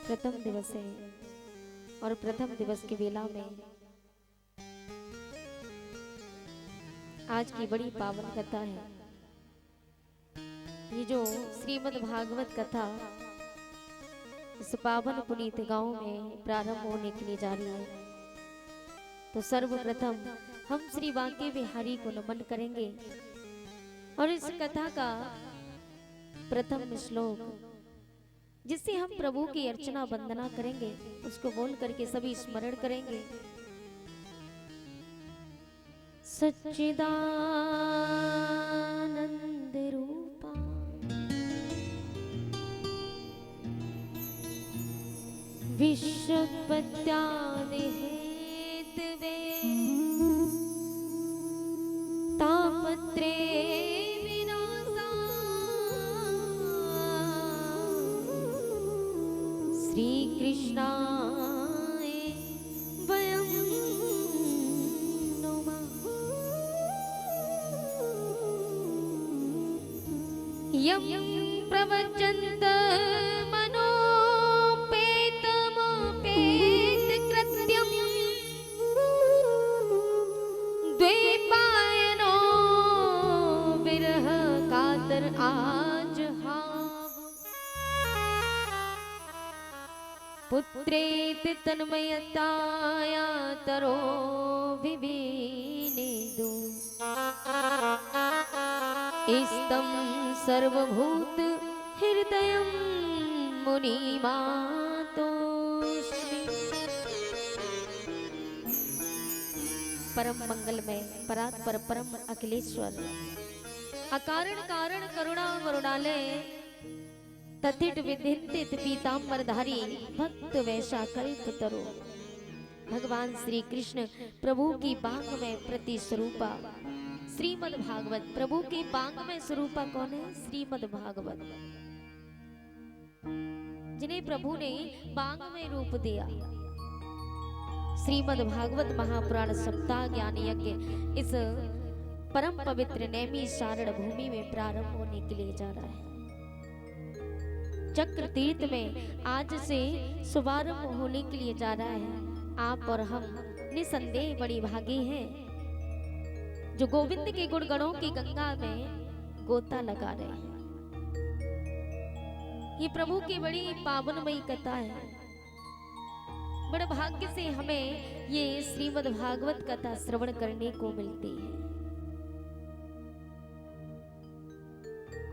प्रथम दिवस है और प्रथम दिवस की बेला में आज की बड़ी पावन कथा है। ये जो श्रीमद् भागवत कथा इस पावन पुनीत गांव में प्रारंभ होने के लिए जा रही है, तो सर्वप्रथम हम श्री बांके बिहारी को नमन करेंगे और इस कथा का प्रथम श्लोक जिससे हम प्रभु की अर्चना वंदना करेंगे उसको बोल करके सभी स्मरण करेंगे। सच्चिदानंद रूपा विश्वोत्पत्त्यादि हेतवे तापत्रे श्री कृष्णाय वयं नुमः। यं प्रवचन्त मनोपेतमपेतकृत्यं द्वैपायनो विरह कातर आज पुत्रेति तन्मयताया तरो विवेनेदु इस्तं सर्वभूत हृदयं मुनिमातोऽस्मि। परम मंगलमय परात्पर परम अखिलेश्वर अकारण कारण करुणा वरुणालय तथित विधिन्दित पीताम्बरधारी भक्त वैशा कल्प तरो भगवान श्री कृष्ण प्रभु की बांग में प्रति स्वरूपा श्रीमद् भागवत। प्रभु की बांग में स्वरूपा कौन है? श्रीमद् भागवत, जिन्हें प्रभु ने बांग में रूप दिया। श्रीमद् भागवत महापुराण सप्ताह ज्ञान यज्ञ इस परम पवित्र नैमी शारण भूमि में प्रारंभ होने के लिए जा रहा है। चक्र तीर्थ में आज से शुभारंभ होने के लिए जा रहा है। आप और हम निसंदेह बड़ी भागी हैं जो गोविंद के गुणगणों की गंगा में गोता लगा रहे हैं। ये प्रभु की बड़ी पावनमयी कथा है। बड़े भाग्य से हमें ये श्रीमद् भागवत कथा श्रवण करने को मिलती है।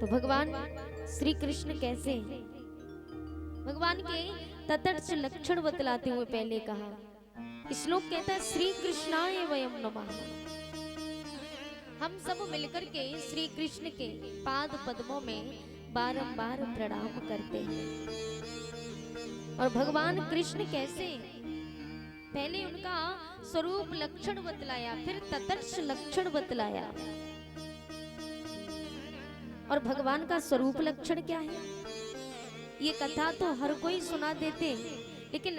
तो भगवान श्री कृष्ण कैसे हैं? भगवान के तत्स्थ लक्षण बतलाते हुए पहले कहा, श्लोक कहता है श्री कृष्णाय वयं नमः। हम सब मिलकर के श्री कृष्ण के पाद पद्मों में बारंबार प्रणाम करते हैं। और भगवान कृष्ण कैसे? पहले उनका स्वरूप लक्षण बतलाया, फिर तत्स्थ लक्षण बतलाया। और भगवान का स्वरूप लक्षण क्या है? ये कथा तो हर कोई सुना देते, लेकिन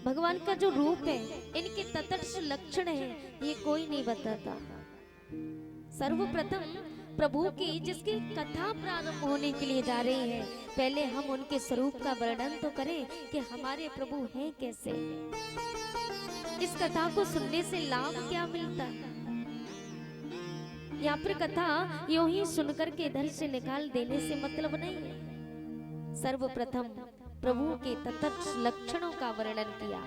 भगवान का जो रूप है, इनके तत्स्थ लक्षण है, ये कोई नहीं बताता। सर्वप्रथम प्रभु की जिसकी कथा प्रारंभ होने के लिए जा रही है, पहले हम उनके स्वरूप का वर्णन तो करें कि हमारे प्रभु हैं कैसे। इस कथा को सुनने से लाभ क्या मिलता है? या फिर कथा यूं ही सुनकर के इधर से निकाल देने से मतलब नहीं है। सर्वप्रथम प्रभु के तत्स्थ लक्षणों का वर्णन किया।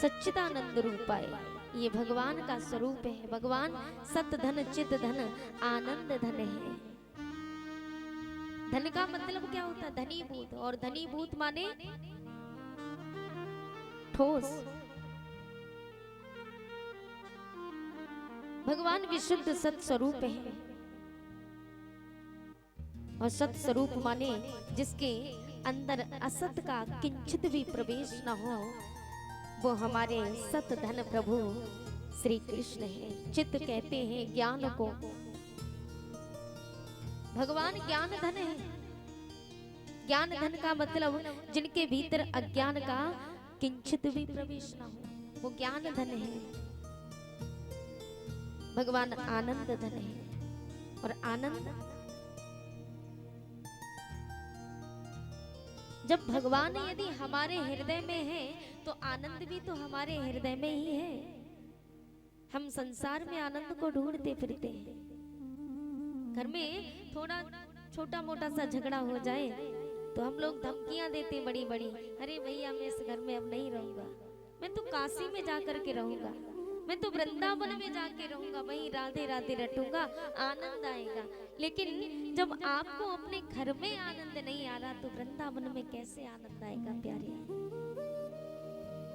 सच्चिदानंद रूपाय, ये भगवान का स्वरूप है। भगवान सत धन चित धन आनंद धन है। धन का मतलब क्या होता है? धनीभूत। और धनीभूत माने ठोस। भगवान विशुद्ध सत स्वरूप है। और सत स्वरूप माने जिसके अंदर असत का किंचित भी प्रवेश न हो, वो हमारे सत धन प्रभु श्री कृष्ण है। चित्त कहते हैं ज्ञान को। भगवान ज्ञान धन है। ज्ञान धन का मतलब जिनके भीतर अज्ञान का किंचित भी प्रवेश न हो, वो ज्ञान धन है। भगवान आनंद धन है। और आनंद जब भगवान यदि हमारे हृदय में है तो आनंद भी तो हमारे हृदय में ही है। हम संसार में आनंद को ढूंढते फिरते हैं। घर में थोड़ा छोटा मोटा सा झगड़ा हो जाए तो हम लोग धमकियां देते बड़ी बड़ी, अरे भैया मैं इस घर में अब नहीं रहूंगा, मैं तो काशी में जाकर के रहूंगा, मैं तो वृंदावन में जाके रहूंगा, वहीं राधे राधे रटूंगा, आनंद आएगा। लेकिन जब आपको अपने घर में आनंद नहीं आ रहा तो वृंदावन में कैसे आनंद आएगा प्यारे?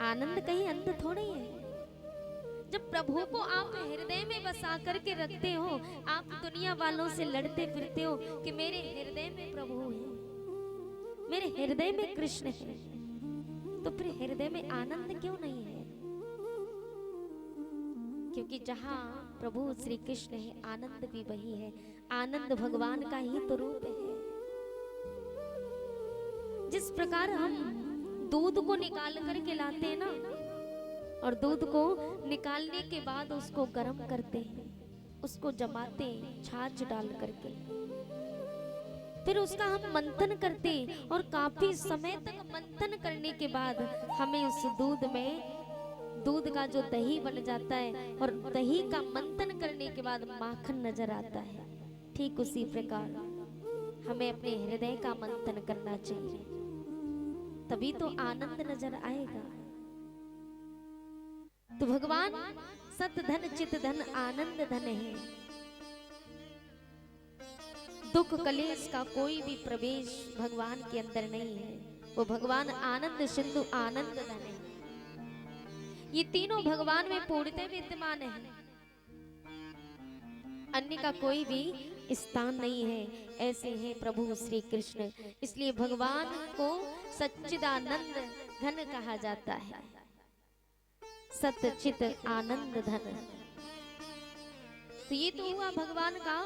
आनंद कहीं अंत थोड़ी है। जब प्रभु को आप हृदय में बसा करके रखते हो, आप दुनिया वालों से लड़ते फिरते हो कि मेरे हृदय में प्रभु है, मेरे हृदय में कृष्ण है, तो फिर हृदय में आनंद क्यों नहीं है? क्योंकि जहाँ प्रभु श्री कृष्ण है आनंद भी वही है। आनंद भगवान का ही तो रूप है। जिस प्रकार हम दूध को निकाल करके लाते हैं ना, और दूध को निकालने के बाद उसको गर्म करते हैं, उसको जमाते हैं छाछ डाल करके, फिर उसका हम मंथन करते हैं और काफी समय तक मंथन करने के बाद हमें उस दूध में दूध का जो दही बन जाता है और दही का मंथन करने के बाद माखन नजर आता है। ठीक उसी प्रकार हमें अपने हृदय का मंथन करना चाहिए, तभी तो आनंद नजर आएगा। तो भगवान सत धन चित धन आनंद धन है। दुख कलेश का कोई भी प्रवेश भगवान के अंदर नहीं है। वो भगवान आनंद सिंधु आनंद धन है। ये तीनों भगवान में पूर्णतः विद्यमान है, अन्य का कोई भी स्थान नहीं है। ऐसे हैं प्रभु श्री कृष्ण। इसलिए भगवान को सच्चिदानंद धन कहा जाता है, सतचित आनंद धन। तो ये तो हुआ भगवान का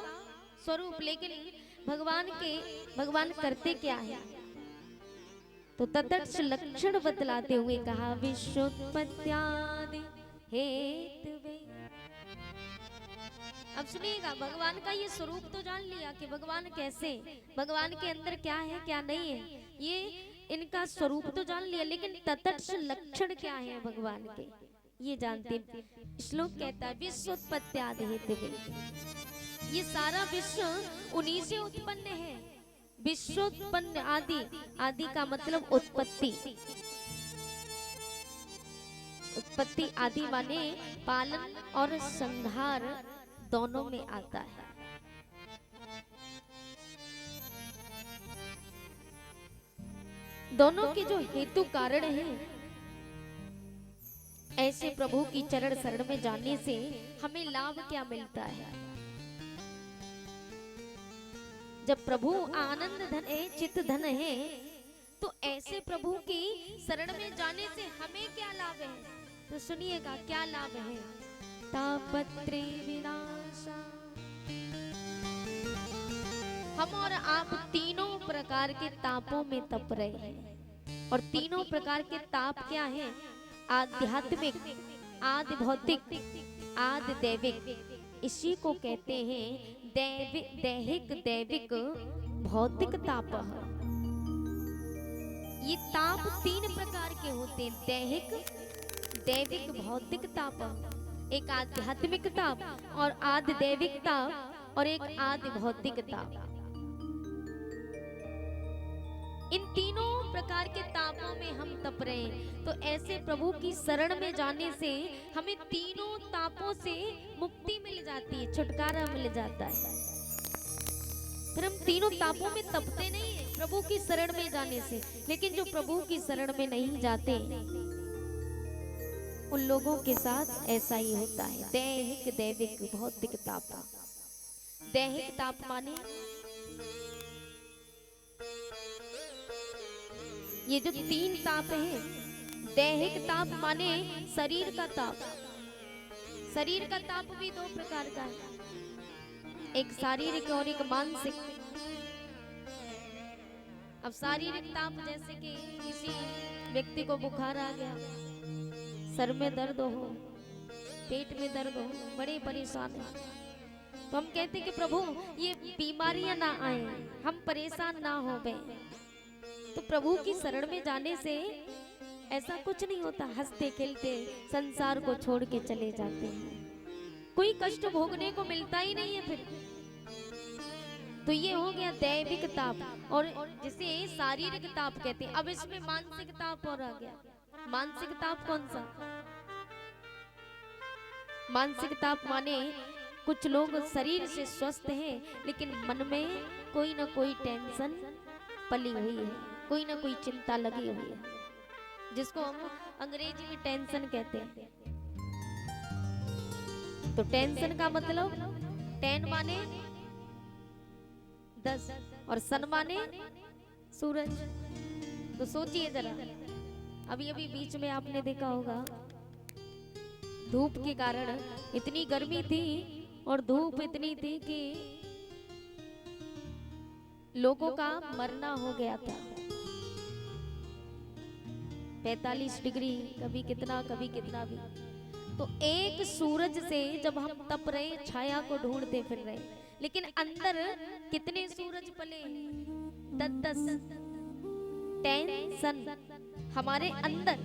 स्वरूप। लेकिन भगवान करते क्या है? तो तत्क्ष लक्षण बतलाते हुए कहा विश्वोत्पत्त्यादि हेतवे। अब सुनिएगा, भगवान का ये स्वरूप तो जान लिया कि भगवान कैसे, भगवान के अंदर क्या है क्या नहीं है, ये इनका स्वरूप तो जान लिया, लेकिन तत्क्ष लक्षण क्या है भगवान के ये जानते। श्लोक कहता है विश्वोत्पत्त्यादि हेतवे। ये सारा विश्व उन्हीं से उत्पन्न है। विश्वोत्पन्न आदि, आदि का मतलब उत्पत्ति। उत्पत्ति आदि माने पालन और संहार दोनों में आता है। दोनों के जो हेतु कारण हैं, ऐसे प्रभु की चरण शरण में जाने से हमें लाभ क्या मिलता है? जब प्रभु आनंद धन है, चित धन है, तो ऐसे प्रभु की शरण में जाने से हमें क्या लाभ है? तो सुनिएगा क्या लाभ है। तापत्रे विनाशा। हम और आप तीनों प्रकार के तापों में तप रहे हैं, और तीनों प्रकार के ताप क्या हैं? आध्यात्मिक, आदि भौतिक, आदि दैविक। इसी को कहते हैं दैहिक, दैविक, भौतिक ताप। ये ताप तीन प्रकार के होते हैं, दैहिक, दैविक, भौतिक ताप। एक आध्यात्मिक ताप और आदि दैविक ताप और एक आदि भौतिक ताप। इन तीनों प्रकार के तापों में हम तप रहे हैं। तो ऐसे प्रभु की शरण में जाने से हमें तीनों तापों से मुक्ति मिल जाती है, छुटकारा मिल जाता है। फिर हम तीनों तापों में तपते नहीं है प्रभु की शरण में जाने से। लेकिन जो प्रभु की शरण में नहीं जाते उन लोगों के साथ ऐसा ही होता है। दैहिक, दैविक, भौतिक ताप। दैहिक ताप माने ये जो तीन ताप हैं, दैहिक ताप माने शरीर का ताप। शरीर का ताप भी दो प्रकार का है, एक शारीरिक और एक मानसिक। अब शारीरिक ताप जैसे कि किसी व्यक्ति को बुखार आ गया, सर में दर्द हो, पेट में दर्द हो, बड़े परेशान है, तो हम कहते कि प्रभु ये बीमारियां ना आए, हम परेशान ना हो गए। तो प्रभु की शरण में जाने से ऐसा कुछ नहीं होता, हंसते खेलते संसार को छोड़ के चले जाते हैं, कोई कष्ट भोगने को मिलता ही नहीं है फिर। तो ये हो गया दैविक ताप, और जिसे शारीरिक ताप कहते हैं। अब इसमें मानसिक ताप और आ गया। मानसिक ताप कौन सा? मानसिक ताप माने कुछ लोग शरीर से स्वस्थ हैं लेकिन मन में कोई ना कोई टेंशन पली हुई है, कोई ना कोई चिंता लगी हुई है, जिसको हम अंग्रेजी में टेंशन कहते हैं। तो टेंशन का मतलब, टेन माने 10 और सन माने सूरज। तो सोचिए जरा, अभी अभी बीच में आपने देखा होगा धूप के कारण इतनी गर्मी थी और धूप इतनी थी कि लोगों का मरना हो गया था। 45 डिग्री, कभी कितना भी। तो एक सूरज से जब हम तप रहे, छाया को ढूंढते फिर रहे, लेकिन अंदर कितने सूरज पले? 10 टेंशन हमारे अंदर,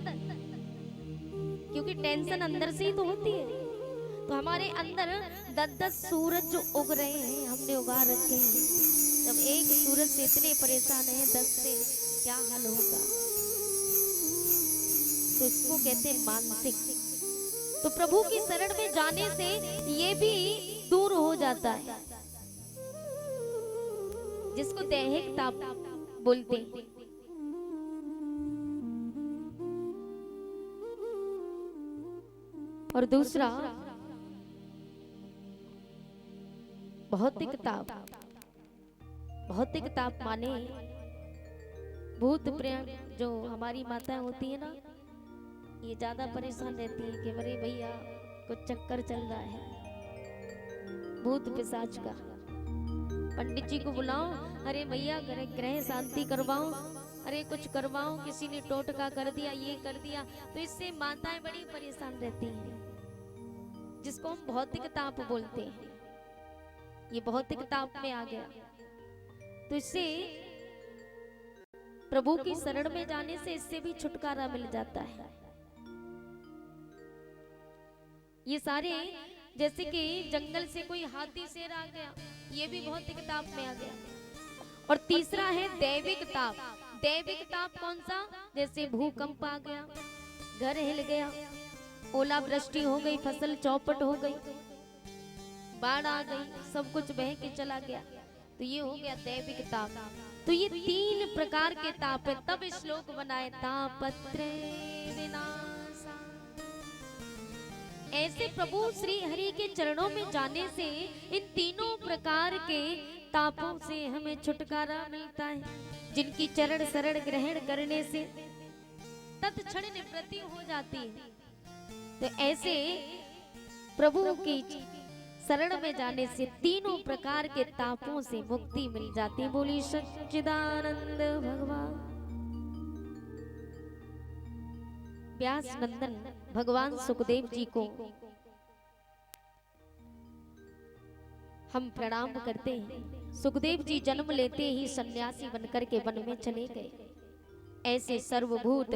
क्योंकि टेंशन अंदर से ही तो होती है। तो हमारे अंदर 10 सूरज जो उग रहे हैं, हमने उगा रखे हैं। जब एक सूरज से इतने परेशान हैं, 10 से क्या हाल होगा? तो इसको कहते हैं मानसिक। तो प्रभु की शरण में जाने से ये भी दूर हो जाता है, जिसको दैहिक ताप बोलते हैं। और दूसरा भौतिक ताप। भौतिक ताप माने भूत प्रेम। जो हमारी माताएं होती है ना, ये ज्यादा परेशान रहती है कि अरे भैया कुछ चक्कर चल रहा है भूत पिशाच का, पंडित जी को बुलाओ, अरे भैया ग्रह शांति करवाओ, अरे कुछ करवाओ, किसी ने टोटका कर दिया, ये कर दिया। तो इससे माताएं बड़ी परेशान रहती हैं, जिसको हम भौतिक ताप बोलते हैं। ये भौतिक ताप में आ गया। तो इससे प्रभु की शरण में जाने से इससे भी छुटकारा मिल जाता है। ये सारे, जैसे कि जंगल से कोई हाथी शेर आ गया, ये भी भौतिक ताप में आ गया। और तीसरा है दैविक ताप। दैविक ताप कौन सा? जैसे भूकंप आ गया, घर हिल गया, ओलावृष्टि हो गई, फसल चौपट हो गई, बाढ़ आ गई, सब कुछ बह के चला गया। तो ये हो गया दैविक ताप। तो ये 3 प्रकार के ताप है। तब श्लोक बनाए तापत्रे विनाशा। ऐसे प्रभु श्री हरि के चरणों में जाने से इन तीनों प्रकार के तापों से हमें छुटकारा मिलता है, जिनकी चरण शरण ग्रहण करने से तत्क्षण निवृत्ति हो जाती है। तो ऐसे प्रभु की शरण में जाने से तीनों प्रकार के तापों से मुक्ति मिल जाती। बोली सच्चिदानंद भगवान। व्यास नंदन भगवान सुखदेव जी को हम प्रणाम करते हैं। सुखदेव जी जन्म लेते ही सन्यासी बनकर के वन में चले गए। ऐसे सर्वभूत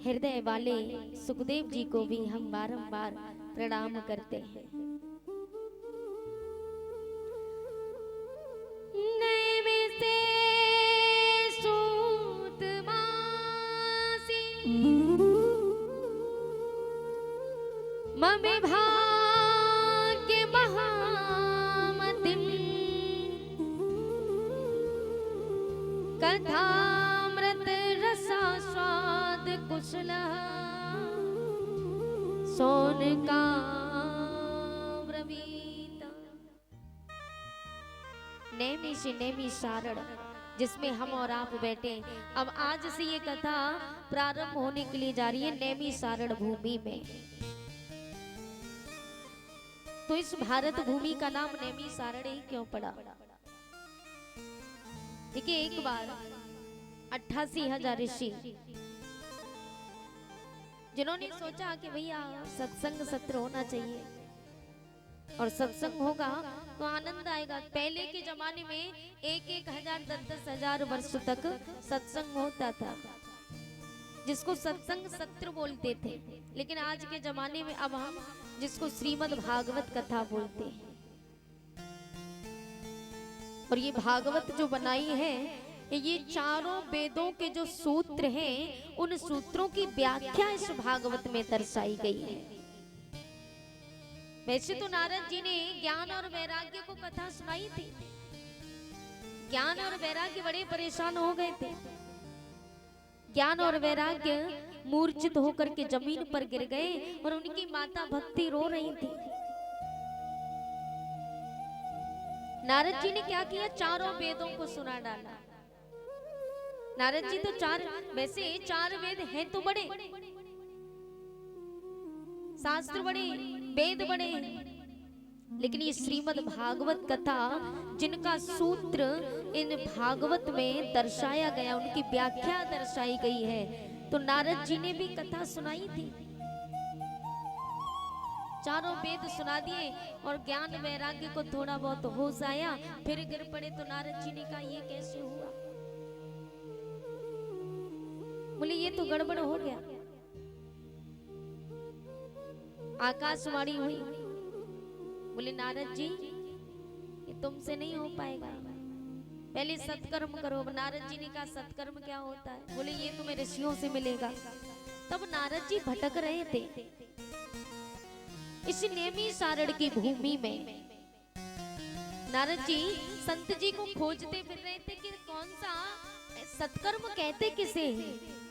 हृदय वाले सुखदेव जी को भी हम बारंबार प्रणाम करते हैं। ममे भाग्य महामतिम कथामृत रसा स्वाद कुशल सोन का नेमी से नेमी सारण, जिसमें हम और आप बैठे। अब आज से ये कथा प्रारंभ होने के लिए जा रही है नेमी सारण भूमि में। तो इस भारत भूमि का नाम नेमी सारण ही क्यों पड़ा? देखिए, एक बार 88,000 ऋषि, जिन्होंने सोचा कि भैया सत्संग सत्र होना चाहिए और सत्संग होगा तो आनंद आएगा। पहले के जमाने में 1,000 10,000 वर्ष तक सत्संग होता था, जिसको सत्संग सत्र बोलते थे। लेकिन आज के जमाने में अब हम जिसको श्रीमद् भागवत कथा बोलते हैं। और ये भागवत जो बनाई है, ये चारों वेदों के जो सूत्र हैं, उन सूत्रों की व्याख्या इस भागवत में दर्शाई गई है। वैसे तो नारद जी ने ज्ञान और वैराग्य को कथा सुनाई थी। ज्ञान और वैराग्य बड़े परेशान हो गए थे। ज्ञान और वैराग्य मूर्छित होकर के जमीन पर गिर गए और उनकी माता भक्ति रो रही थी। नारद जी ने क्या किया, चारों वेदों को सुना डाला। नारद जी तो वैसे 4 वेद हैं तो बड़े, शास्त्र बड़े, वेद बड़े, लेकिन ये श्रीमद् भागवत कथा जिनका सूत्र इन भागवत में दर्शाया गया, उनकी व्याख्या दर्शाई गई है, तो नारद जी ने भी कथा सुनाई थी। चारों वेद सुना दिए और ज्ञान वैराग्य को थोड़ा बहुत होश आया, फिर गिर पड़े। तो नारद जी ने कहा ये कैसे हुआ? बोले ये तो गड़बड़ हो गया। आकाशवाणी हुई, बोले नारद जी ये तुमसे नहीं हो पाएगा, पहले सत्कर्म करो। नारद जी ने कहा सत्कर्म क्या होता है? बोले ये तुम्हें ऋषियों से मिलेगा। तब नारद जी भटक रहे थे इस नेमी सारण की भूमि में। नारद जी संत जी को खोजते फिर रहे थे कि कौन सा सत्कर्म कहते किसे,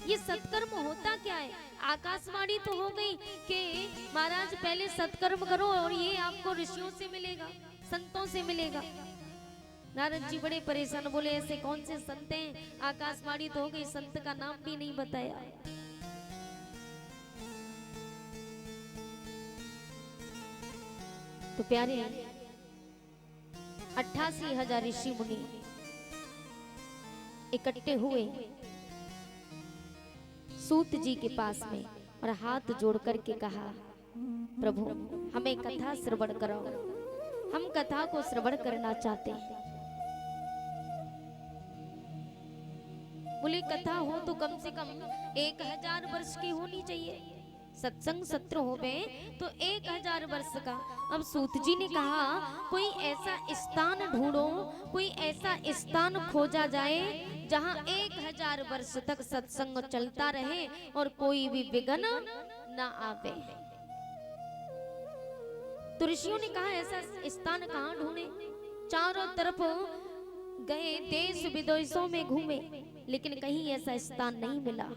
ये सत्कर्म होता क्या है। आकाशवाणी तो हो गई कि महाराज पहले सत्कर्म करो और ये आपको ऋषियों से मिलेगा, संतों से मिलेगा। नारद जी बड़े परेशान, बोले ऐसे कौन से संत हैं? आकाशवाणी तो हो गई, संत का नाम भी नहीं बताया। तो प्यारे 88,000 ऋषि मुनि इकट्ठे हुए सूत जी के पास में और हाथ जोड़ करके कहा, प्रभु हमें कथा श्रवण कराओ, हम कथा को श्रवण करना चाहते हैं। बोले कथा हो तो कम से कम 1,000 वर्ष की होनी चाहिए। सत्संग सत्र हो गए तो 1,000 वर्ष का। अब सूत जी ने कहा कोई ऐसा स्थान ढूंढो, कोई ऐसा स्थान खोजा जाए जहां 1,000 वर्ष तक सत्संग चलता रहे और कोई भी विघ्न ना आवे। तो ऋषियों ने कहा ऐसा स्थान कहां ढूंढे? चारों तरफ गए, देश विदेशों में घूमे, लेकिन कहीं ऐसा स्थान नहीं मिला।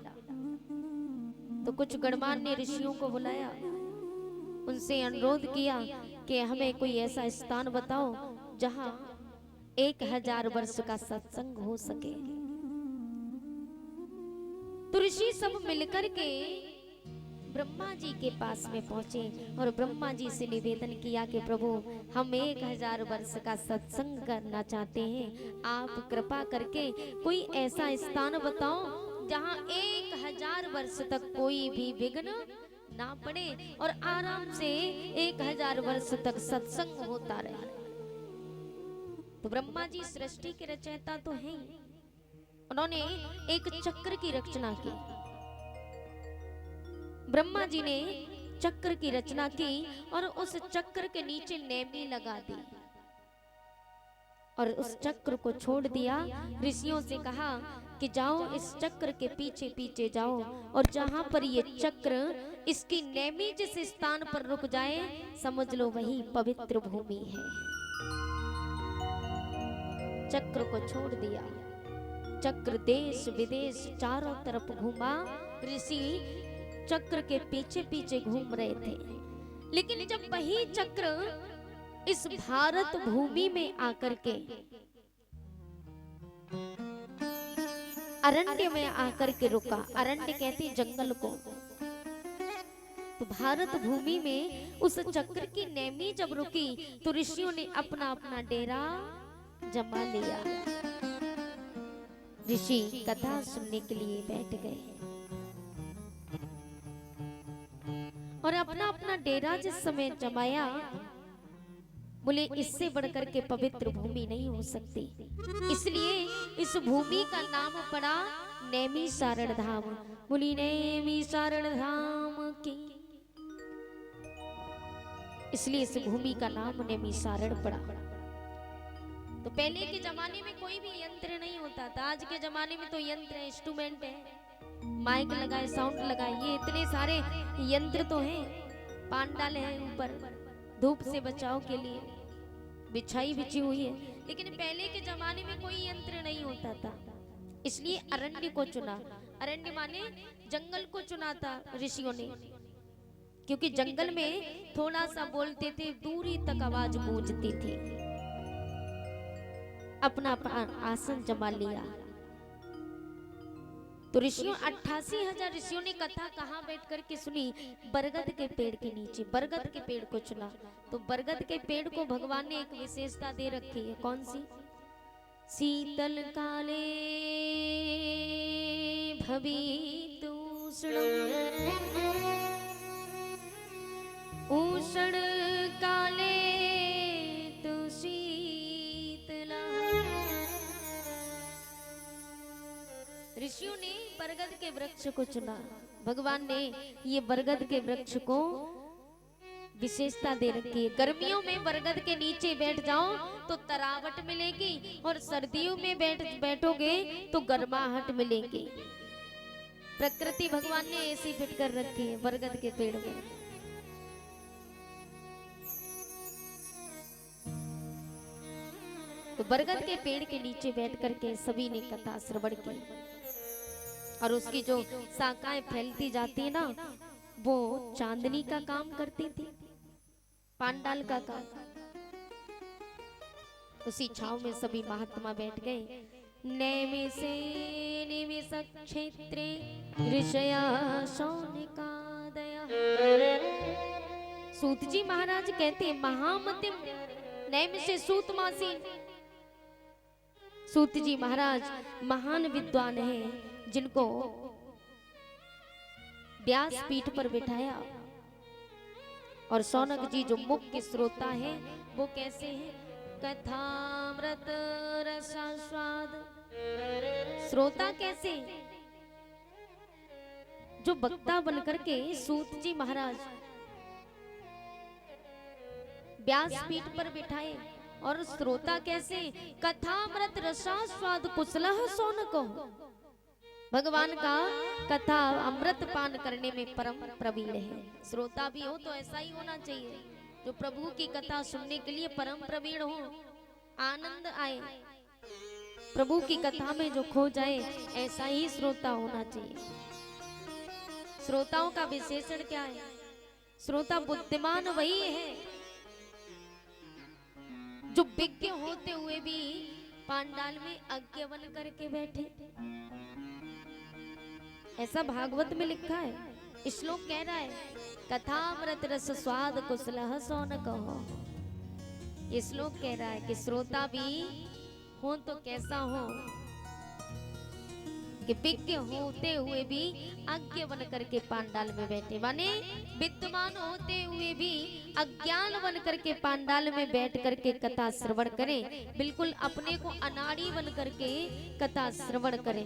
तो कुछ गणमान्य ऋषियों को बुलाया, उनसे अनुरोध किया कि हमें कोई ऐसा स्थान बताओ जहां 1,000 वर्ष का सत्संग हो सके। तो ऋषि सब मिलकर के ब्रह्मा जी के पास में पहुंचे और ब्रह्मा जी से निवेदन किया कि प्रभु हम 1,000 वर्ष का सत्संग करना चाहते हैं, आप कृपा करके कोई ऐसा स्थान बताओ जहां 1,000 वर्ष तक कोई भी विघ्न ना पड़े और आराम से 1,000 वर्ष तक सत्संग होता रहे। तो ब्रह्मा जी सृष्टि के रचयिता तो हैं, उन्होंने एक चक्र की रचना की। ब्रह्मा जी ने चक्र की रचना की और उस चक्र के नीचे नेमी लगा दी और उस चक्र को छोड़ दिया। ऋषियों से कहा कि जाओ इस चक्र के पीछे पीछे जाओ और जहां पर ये चक्र इसकी नेमी जिस स्थान पर रुक जाए समझ लो वही पवित्र भूमि है। चक्र को छोड़ दिया, चक्र देश विदेश चारों तरफ घूमा। ऋषि चक्र के पीछे पीछे घूम रहे थे, लेकिन जब वही चक्र इस भारत भूमि में आकर के अरण्य में आकर के रुका, अरण्य कहते जंगल को, तो भारत भूमि में उस चक्र की नेमी जब रुकी तो ऋषियों ने अपना अपना डेरा जमा लिया। ऋषि कथा सुनने के लिए बैठ गए और अपना अपना डेरा जिस समय जमाया बोले इससे बढ़कर के पवित्र भूमि नहीं हो सकती, इसलिए इस भूमि का नाम पड़ा नैमिषारण धाम। बोली नैमिषारण धाम की, इसलिए इस भूमि का नाम नैमिषारण पड़ा। तो पहले के जमाने में कोई भी यंत्र नहीं होता था, आज के जमाने में तो यंत्र है, इंस्ट्रूमेंट है, माइक लगाए, साउंड लगाए, ये इतने सारे यंत्र तो हैं, पांडाल है ऊपर धूप से बचाव के लिए, बिछाई बिछी हुई है। लेकिन पहले के जमाने में कोई यंत्र नहीं होता था, इसलिए अरण्य को चुना। अरण्य माने जंगल को चुना था ऋषियों ने, क्योंकि जंगल में थोड़ा सा बोलते थे दूरी तक आवाज गूंजती थी। अपना आसन जमा लिया। तो ऋषियों 88,000 ऋषियों ने कथा कहाँ बैठ करके सुनी? बरगद के पेड़ के नीचे, बरगद के पेड़ को चुना। तो बरगद के पेड़ को भगवान ने एक विशेषता दे रखी है, कौन सी? शीतल काले भवितुष्ण उष्ण काले तु शीतला। ऋषियों ने बरगद के वृक्ष को चुना। भगवान ने ये बरगद के वृक्ष को विशेषता दे रखी है। गर्मियों में बरगद के नीचे बैठ जाओ तो तरावट मिलेगी, और सर्दियों में बैठोगे तो गर्माहट मिलेगी। प्रकृति भगवान ने ऐसी फिट कर रखी है बरगद के पेड़ में। तो बरगद के पेड़ के नीचे बैठ करके सभी ने कथा श्रवण की, और उसकी जो शाखाएं फैलती जाती है ना, वो चांदनी का काम करती थी, पांडाल का काम। उसी छाव में सभी महात्मा बैठ गए। नैमिषे निमिष क्षेत्रे ऋषया शौनिकादया। सूत जी महाराज कहते हैं महामतिम नैमिषे सूतमासीन। सूत जी महाराज महान विद्वान हैं, जिनको व्यास पीठ पर बिठाया। और शौनक जी जो मुख्य श्रोता हैं, वो कैसे हैं? कथामृत रसास्वाद। श्रोता कैसे? जो वक्ता बनकर के सूत जी महाराज व्यास पीठ पर बिठाए। और श्रोता कैसे? कथामृत रसास्वाद कुशलः शौनको। भगवान का कथा अमृत पान करने में परम प्रवीण है। श्रोता भी हो तो ऐसा ही होना चाहिए, जो प्रभु की कथा सुनने के लिए परम प्रवीण हो, आनंद आए, प्रभु की कथा में जो खो जाए, ऐसा ही श्रोता होना चाहिए। श्रोताओं का विशेषण क्या है? श्रोता बुद्धिमान वही है जो विज्ञ होते हुए भी पांडाल में अज्ञ बन करके बैठे। ऐसा भागवत में लिखा है। श्लोक कह रहा है कथामृत रस स्वाद कुशलः शौनकः। ये श्लोक कह रहा है कि श्रोता भी हो तो कैसा हो कि विज्ञ होते हुए भी अज्ञ बन करके पांडाल में बैठे, माने विद्वान होते हुए भी अज्ञान बन करके पांडाल में बैठ करके कथा श्रवण करें। बिल्कुल अपने को अनाड़ी बन करके कथा श्रवण करें।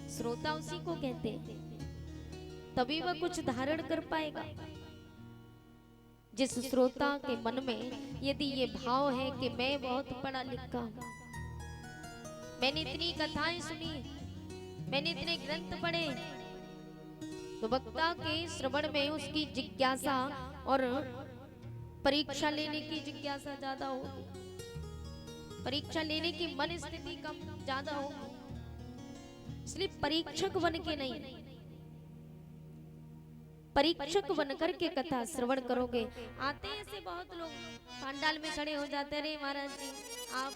श्रोता उसी को कहते हैं, तभी वह कुछ धारण कर पाएगा। जिस श्रोता के मन में यदि ये भाव है कि मैं बहुत पढ़ा लिखा हूं, मैंने इतनी कथाएं सुनी, मैंने इतने ग्रंथ पढ़े, तो वक्ता के श्रवण में उसकी जिज्ञासा और परीक्षा लेने की जिज्ञासा ज्यादा होगी, परीक्षा लेने की मन स्थिति कम ज्यादा होगी। इसलिए परीक्षक बन के नहीं, परीक्षक बनकर के कथा श्रवण करोगे। आते हैं ऐसे बहुत लोग पांडाल में खड़े हो जाते, अरे महाराज जी आप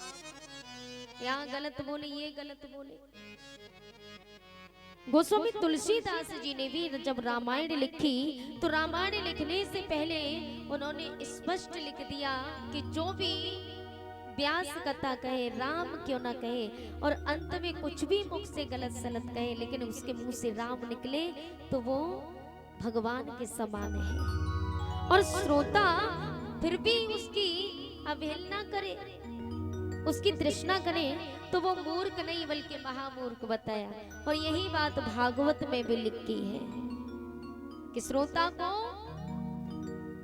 यहाँ गलत बोले, ये गलत बोले। गोस्वामी तुलसीदास जी ने भी जब रामायण लिखी तो रामायण लिखने से पहले उन्होंने स्पष्ट लिख दिया कि जो भी व्यास कथा कहे, राम क्यों ना कहे, और अंत में कुछ भी मुख से गलत सलत कहे, लेकिन उसके मुंह से राम निकले तो वो भगवान के समान है। और श्रोता फिर भी उसकी अवहेलना करे, उसकी तृष्णा करे, तो वो मूर्ख नहीं बल्कि महामूर्ख बताया। और यही बात भागवत में भी लिखी है कि श्रोता को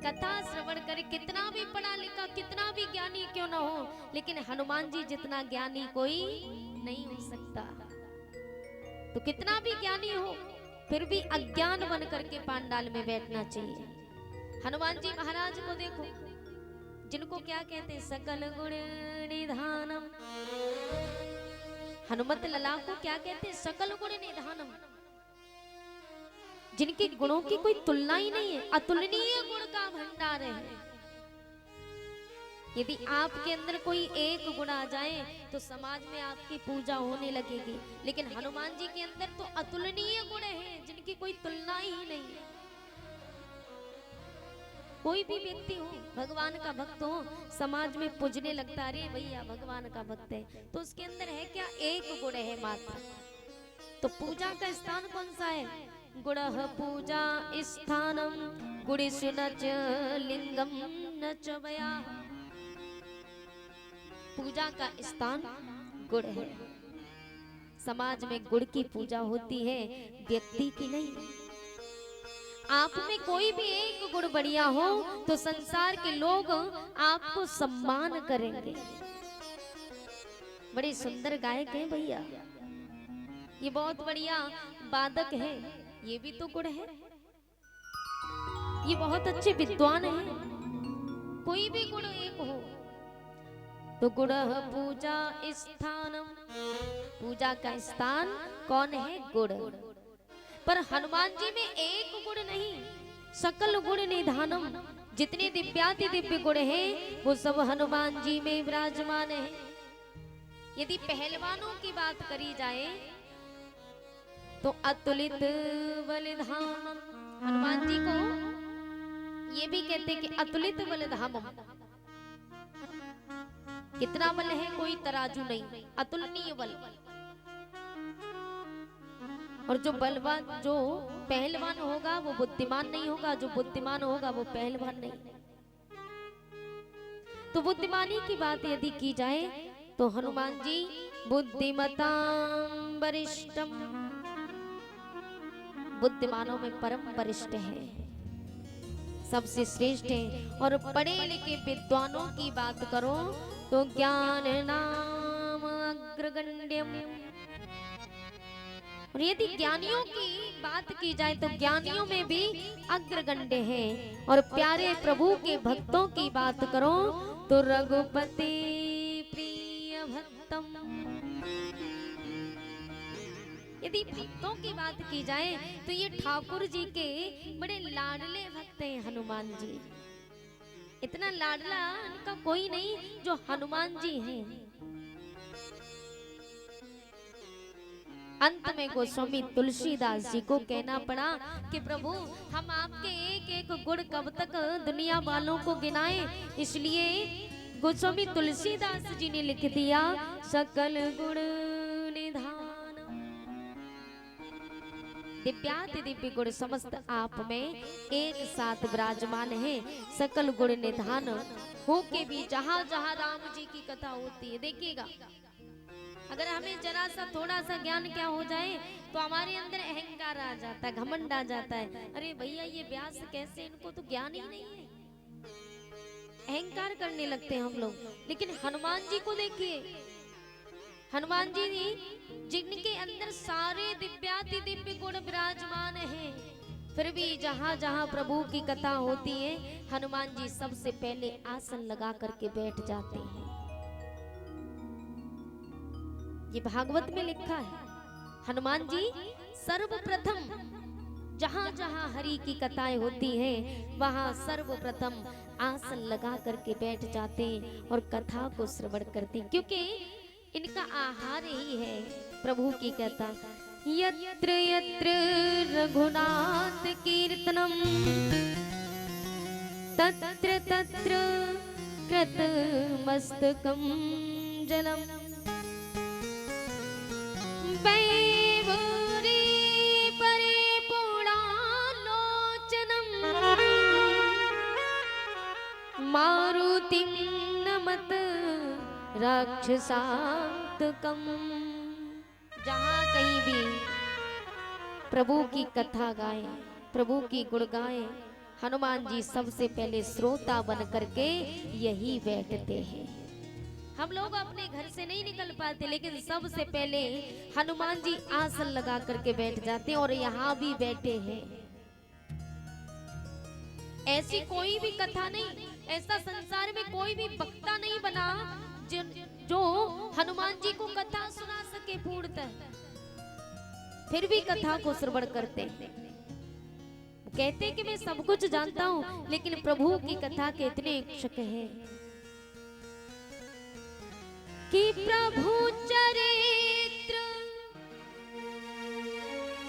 कथा श्रवण करे, कितना भी पढ़ा लिखा, कितना भी ज्ञानी क्यों ना हो, लेकिन हनुमान जी जितना ज्ञानी कोई नहीं हो सकता। तो कितना भी ज्ञानी हो, फिर भी अज्ञान बन करके पांडाल में बैठना चाहिए। हनुमान जी महाराज को देखो, जिनको क्या कहते हैं, सकल गुण निधानम। हनुमत लला को क्या कहते हैं, सकल गुण निधानम, जिनके गुणों की कोई तुलना ही नहीं है, अतुलनीय गुण का भंडार है। यदि आपके अंदर कोई एक गुण आ जाए तो समाज में आपकी पूजा होने लगेगी, लेकिन हनुमान जी के अंदर तो अतुलनीय गुण हैं जिनकी कोई तुलना ही नहीं है। कोई भी व्यक्ति हो, भगवान का भक्त हो, समाज में पूजने लगता, अरे भैया भगवान का भक्त है, तो उसके अंदर है क्या, एक गुण है मात्र। तो पूजा का स्थान कौन सा है, गुण पूजा स्थानम गुणेषु न च लिंगम न च वया। पूजा का स्थान गुण है। समाज में गुण की पूजा होती है, व्यक्ति की नहीं। आप में कोई भी एक गुण बढ़िया हो तो संसार के लोग आपको सम्मान करेंगे। बड़े सुंदर गायक हैं भैया, ये बहुत बढ़िया वादक है, ये भी तो गुण है। ये बहुत अच्छे विद्वान हैं, कोई भी गुण एक हो तो गुण पूजा स्थानम, पूजा का स्थान कौन है, गुण। पर हनुमान जी में एक गुण नहीं, सकल गुण निधानम, जितने दिव्याति दिव्य गुण हैं वो सब हनुमान जी में विराजमान है। यदि पहलवानों की बात करी जाए तो अतुलित बलधामम, हनुमान जी को ये भी कहते हैं कि अतुलित बलधामम। कितना बल है, कोई तराजू नहीं, अतुलनीय बल। और जो बलवान, जो पहलवान होगा वो बुद्धिमान नहीं होगा, जो बुद्धिमान होगा वो पहलवान नहीं। तो बुद्धिमानी की बात यदि की जाए तो हनुमान जी बुद्धिमतां वरिष्ठम, बुद्धिमानों में परम वरिष्ठ है, सबसे श्रेष्ठ है। और पढ़े लिखे विद्वानों की बात करो तो ज्ञान नाम अग्रगण्यम। और यदि ज्ञानियों की बात की जाए तो ज्ञानियों में भी अग्रगण्य है। और प्यारे प्रभु के भक्तों की बात करो तो रघुपति प्रिय भक्तम। यदि भक्तों की बात की जाए तो ये ठाकुर जी के बड़े लाडले भक्त हैं हनुमान जी। इतना लाडला इनका कोई नहीं जो हनुमान जी हैं। अंत में गोस्वामी तुलसीदास जी को कहना पड़ा कि प्रभु हम आपके एक एक गुण कब तक दुनिया वालों को गिनाएं, इसलिए गोस्वामी तुलसीदास जी ने लिख दिया सकल गुण निधान। दिव्याति दिव्य गुण समस्त आप में एक साथ विराजमान है, सकल गुण निधान हो के भी जहां जहां राम जी की कथा होती है। देखिएगा, अगर हमें जरा सा थोड़ा सा ज्ञान क्या हो जाए तो हमारे अंदर अहंकार आ जाता है, घमंड आ जाता है। अरे भैया ये व्यास कैसे, इनको तो ज्ञान ही नहीं है, अहंकार करने लगते हैं हम लोग। लेकिन हनुमान जी को देखिए, हनुमान जी जिनके अंदर सारे दिव्याति दिव्य गुण विराजमान हैं, फिर भी जहां जहां प्रभु की कथा होती है हनुमान जी सबसे पहले आसन लगा करके बैठ जाते हैं। ये भागवत में लिखा है, हनुमान जी सर्वप्रथम जहां जहां हरि की कथाएं होती हैं वहां सर्वप्रथम आसन लगा करके बैठ जाते और कथा को श्रवण करते, क्योंकि इनका आहार ही है प्रभु की कथा। यत्र यत्र रघुनाथ कीर्तनम तत्र तत्र कृतमस्तकं जलम वैभूरि परिपूर्णालोचनम् मारुतिं राक्ष शांत कम। जहाँ कहीं भी प्रभु की कथा गाए, प्रभु की गुण गाए, हनुमान जी सबसे पहले श्रोता बन करके यही बैठते हैं। हम लोग अपने घर से नहीं निकल पाते, लेकिन सबसे पहले हनुमान जी आसन लगा करके बैठ जाते हैं और यहाँ भी बैठे हैं। ऐसी कोई भी कथा नहीं, ऐसा संसार में कोई भी वक्ता नहीं बना जो हनुमान जी को कथा सुना सके पूर्णतः, फिर भी कथा को श्रवण करते हैं। कहते कि मैं सब कुछ जानता हूं, लेकिन प्रभु की कथा के इतने इच्छुक हैं कि प्रभु चरित्र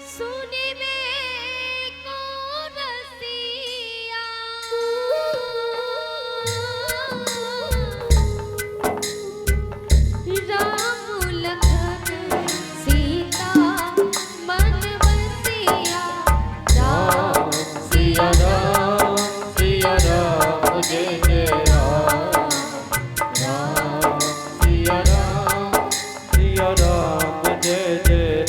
सुनिबे को रसिया। राम लखन सीता मन बसिया। राम सिया राम सिया राम जय जय राम। राम सिया राम जय जय।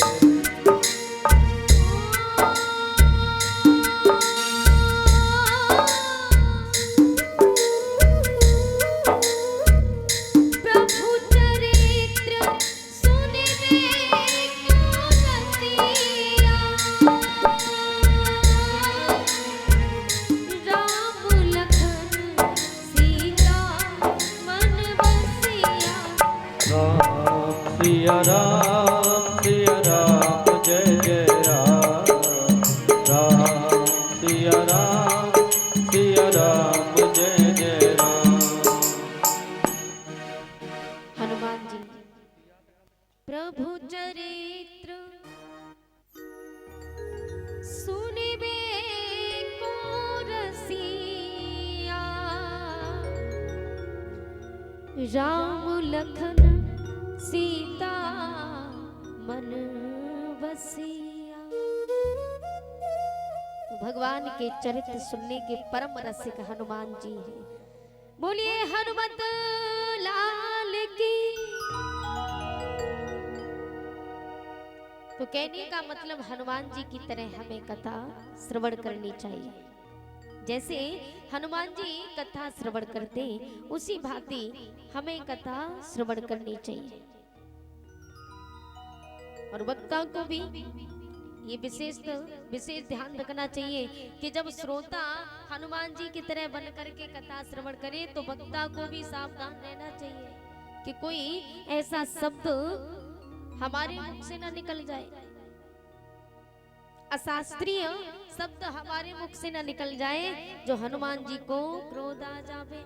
प्रभु चरित्र सुनिबे को रसिया। राम लखन सीता मन बसिया। राम सिया राम जय जय राम। राम सिया राम जय जय राम। हनुमान जी प्रभु चरित्र सुनिबे को रसिया। राम लखन सीता मन बसिया। भगवान के चरित्र सुनने के परम रसिक हनुमान जी हैं। बोलिए हनुमत लाल की। तो कहने का मतलब हनुमान जी की तरह हमें कथा श्रवण करनी चाहिए। जैसे हनुमान जी कथा श्रवण करते, उसी भांति हमें कथा श्रवण करनी चाहिए। और वक्ता को भी ये विशेष ध्यान रखना चाहिए कि जब श्रोता हनुमान जी की तरह बन करके कथा श्रवण करे, तो वक्ता को भी सावधान रहना चाहिए कि कोई ऐसा शब्द हमारे मुख से ना निकल जाए, अशास्त्रीय शब्द हमारे मुख से ना निकल जाए जो हनुमान जी को क्रोध आ जावे।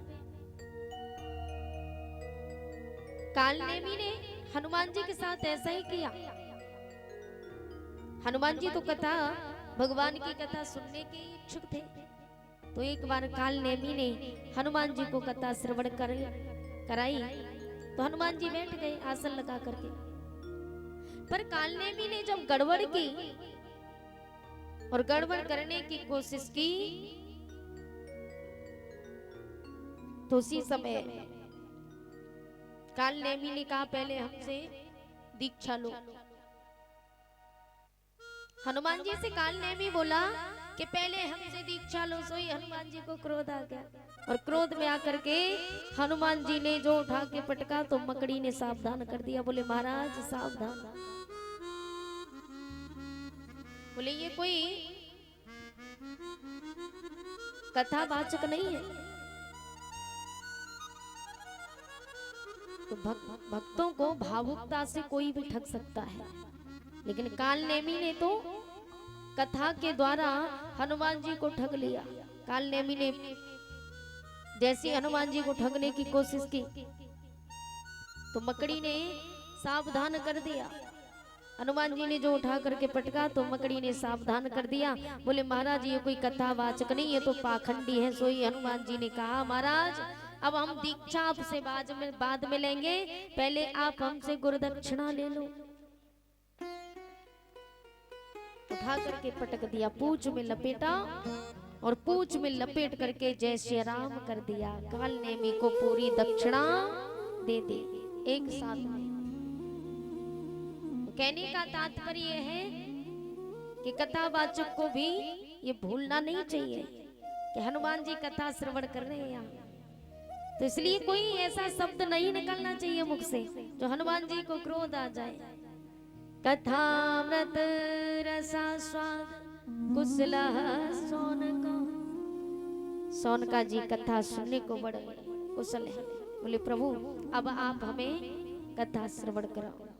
कालनेमी ने हनुमान जी के साथ ऐसा ही किया। हनुमान जी तो कथा, भगवान की कथा सुनने के इच्छुक थे, तो एक बार कालनेमी ने हनुमान जी को कथा श्रवण कराई, तो हनुमान जी बैठ गए आसन लगा करके। पर कालनेमी ने जब गड़बड़ की और गड़बड़ करने की कोशिश की, तो उसी समय कालनेमी ने कहा पहले हमसे दीक्षा लो। हनुमान जी से कालनेमी बोला कि पहले हमसे दीक्षा लो, सोई हनुमान जी को क्रोध आ गया और क्रोध में आकर के हनुमान जी ने जो उठा के पटका तो मकड़ी ने सावधान कर दिया। बोले महाराज सावधान। बोले ये कोई कथावाचक नहीं है। तो भक्तों को भावुकता से कोई भी ठग सकता है, लेकिन कालनेमी ने तो कथा के द्वारा हनुमान जी को ठग लिया। कालनेमी ने जैसे हनुमान जी को ठगने की कोशिश की तो मकड़ी ने सावधान कर दिया। हनुमान जी ने जो उठा करके पटका तो मकड़ी ने सावधान कर दिया। बोले महाराज ये कोई कथावाचक नहीं है, तो पाखंडी है। सोई हनुमान जी ने कहा महाराज अब हम दीक्षा आपसे बाद में लेंगे, पहले आप हमसे गुरुदक्षिणा ले लो। उठा करके पटक दिया, पूंछ में लपेटा और पूंछ में लपेट करके जय श्री राम कर दिया। कालनेमी को पूरी दक्षिणा दे दी। एक साथ में। तो कहने का तात्पर्य है कि कथावाचक को भी ये भूलना नहीं चाहिए कि हनुमान जी कथा श्रवण कर रहे हैं यहाँ। तो इसलिए कोई ऐसा शब्द नहीं निकलना चाहिए मुख से जो हनुमान जी को क्रोध आ जाए। कथामृत रसास्वाद कुशला सोनका। सोनका जी कथा सुनने को बड़े कुशल है। बोले प्रभु अब आप हमें कथा श्रवण कराओ।